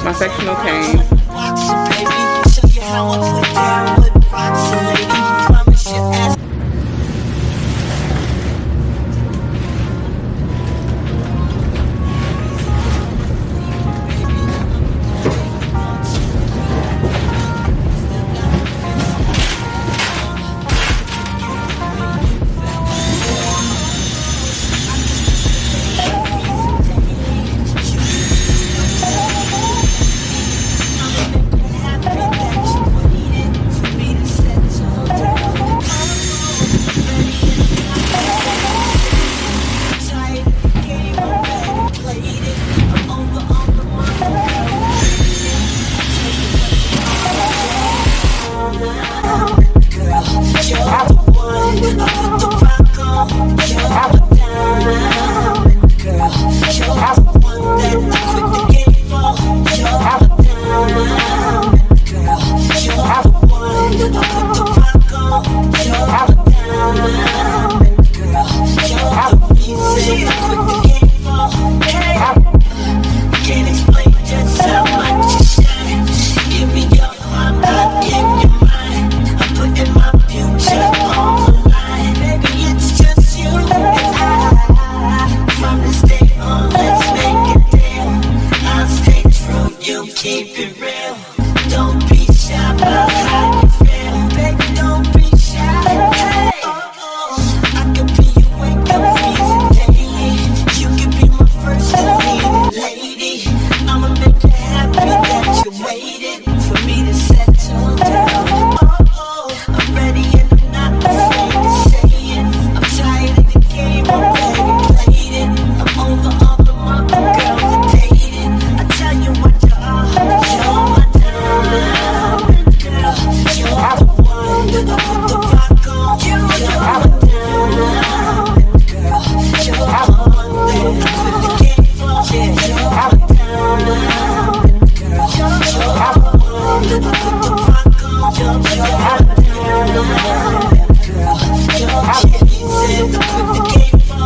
My sectional came. Keep it real. Don't be shy about how you feel. Baby, don't be shy. Hey, I could be your wake up reason daily. You could be my first and leading lady. I'ma make you happy that you waited for me to settle down. I'm ready and I'm not afraid to say it. I'm tired of the game, I'm ready to play it. I'm over all the mother girls that dated. I tell you what you are. You're my diamond girl. You're the one that I put the rock on. You're my diamond girl. You're the one that I put the game for. You're my diamond girl. You're the one that I put the rock on. You're my diamond girl. You're the easy to put the game for.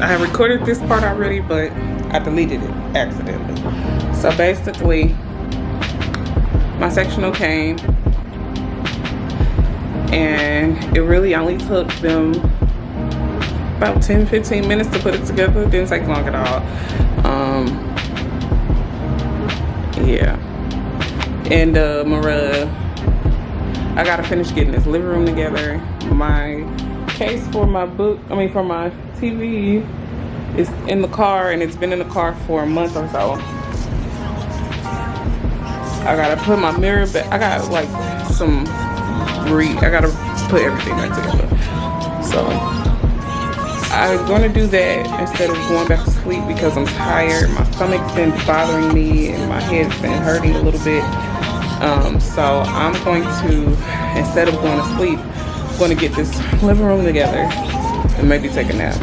I have recorded this part already, but I deleted it accidentally. So basically, my sectional came, and it really only took them about 10-15 minutes to put it together. It didn't take long at all. Yeah. And Maria, I gotta finish getting this living room together. My case for my for my TV is in the car, and it's been in the car for a month or so. I gotta put my mirror back. I gotta I gotta put everything back together. So I'm gonna do that instead of going back to sleep because I'm tired. My stomach's been bothering me and my head's been hurting a little bit. So I'm going to, instead of going to sleep, I'm going to get this living room together and maybe take a nap.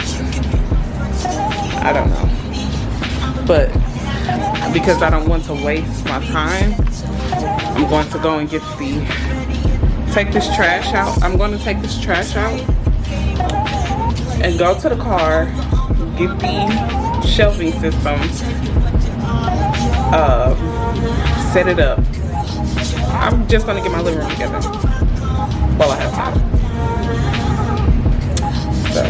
I don't know. But because I don't want to waste my time, I'm going to go and take this trash out. I'm going to take this trash out and go to the car, get the shelving system, set it up. I'm just gonna get my living room together while I have time. So,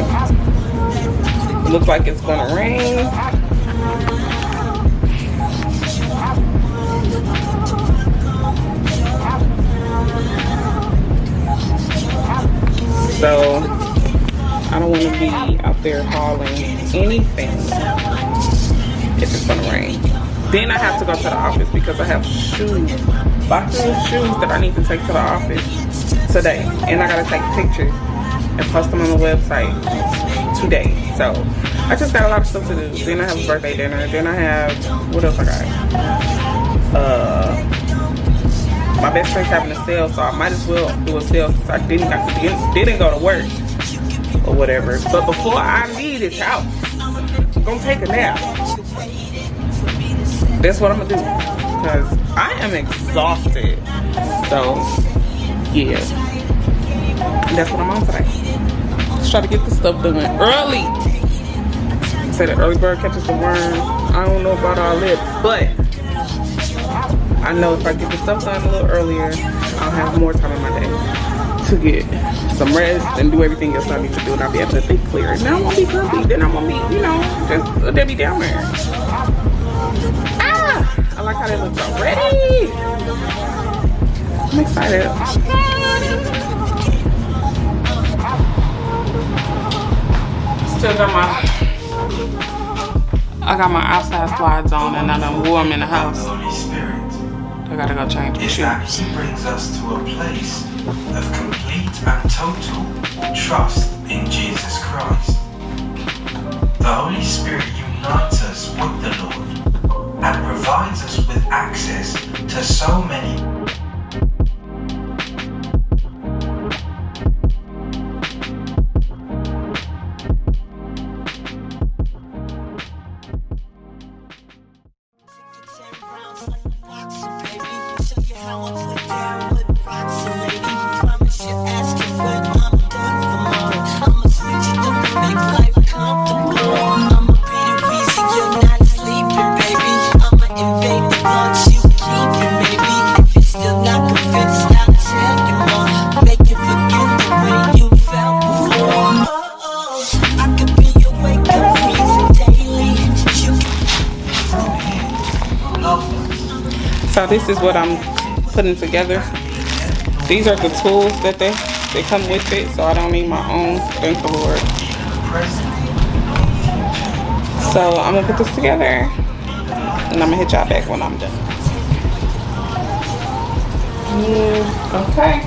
it looks like it's gonna rain. So, I don't want to be out there hauling anything if it's gonna rain. Then I have to go to the office because I have boxes of shoes that I need to take to the office today. And I gotta take pictures and post them on the website today. So I just got a lot of stuff to do. Then I have a birthday dinner. Then I have, what else I got? My best friend's having a sale, so I might as well do a sale since I didn't go to work or whatever. But before I leave this house, I'm gonna take a nap. That's what I'm gonna do because I am exhausted. So yeah, And that's what I'm on today. Let's try to get this stuff done early. Say the early bird catches the worm. I don't know about all that, but I know if I get the stuff done a little earlier, I'll have more time in my day to get some rest and do everything else I need to do, and I'll be able to think clear. Now I won't be grumpy. Then I won't be, you know, just a Debbie Downer. Ah! I like how they look already. I'm excited. Still got I got my outside slides on and I'm warm in the house. I gotta go change my shoes. He brings us to a place of complete and total trust in Jesus Christ. The Holy Spirit unites us with the Lord and provides us with access to so many So this is what I'm putting together. These are the tools that they come with it, so I don't need my own, thank the Lord. So I'm gonna put this together and I'm gonna hit y'all back when I'm done. Okay.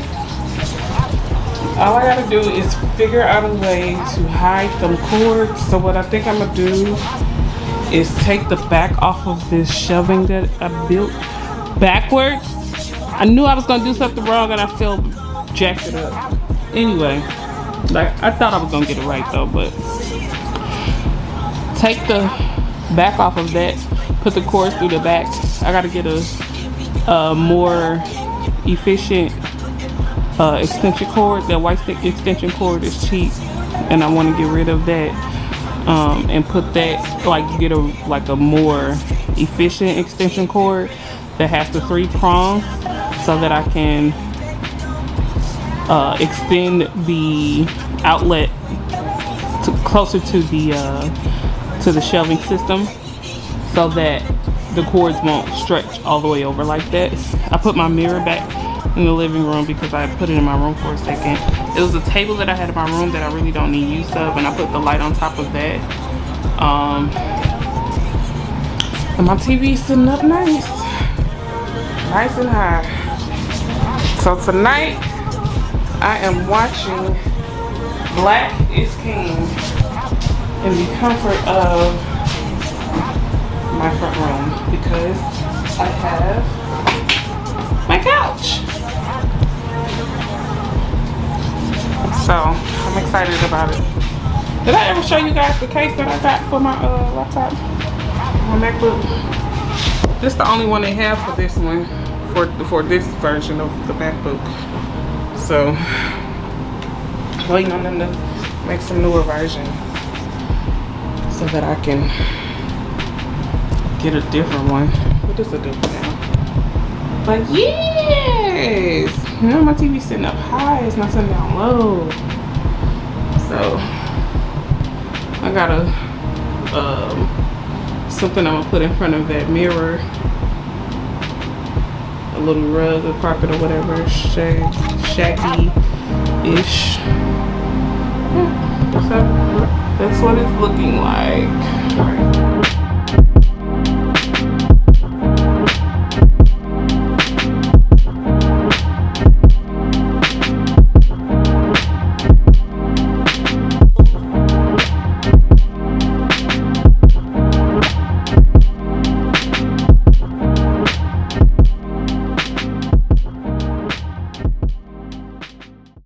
All I gotta do is figure out a way to hide them cords. So what I think I'm gonna do is take the back off of this shelving that I built backwards. I knew I was gonna do something wrong and I still jacked it up. Anyway, like I thought I was gonna get it right though, but take the back off of that, put the cords through the back. I gotta get a more efficient extension cord. That white stick extension cord is cheap and I want to get rid of that and put that, like get a more efficient extension cord that has the 3 prongs so that I can extend the outlet closer to the shelving system so that the cords won't stretch all the way over like that. I put my mirror back in the living room because I put it in my room for a second. It was a table that I had in my room that I really don't need use of, and I put the light on top of that. And my TV's sitting up nice and high. So tonight I am watching Black is King in the comfort of my front room because I have my couch. So I'm excited about it. Did I ever show you guys the case that I got for my laptop? My MacBook. This is the only one they have for this one, for this version of the MacBook. So waiting on them to make some newer versions so that I can get a different one. What is a different now? But yes! Now my TV's sitting up high, it's not sitting down low. So I got something I'm gonna put in front of that mirror. A little rug or carpet or whatever, shaggy-ish. Yeah. So that's what it's looking like.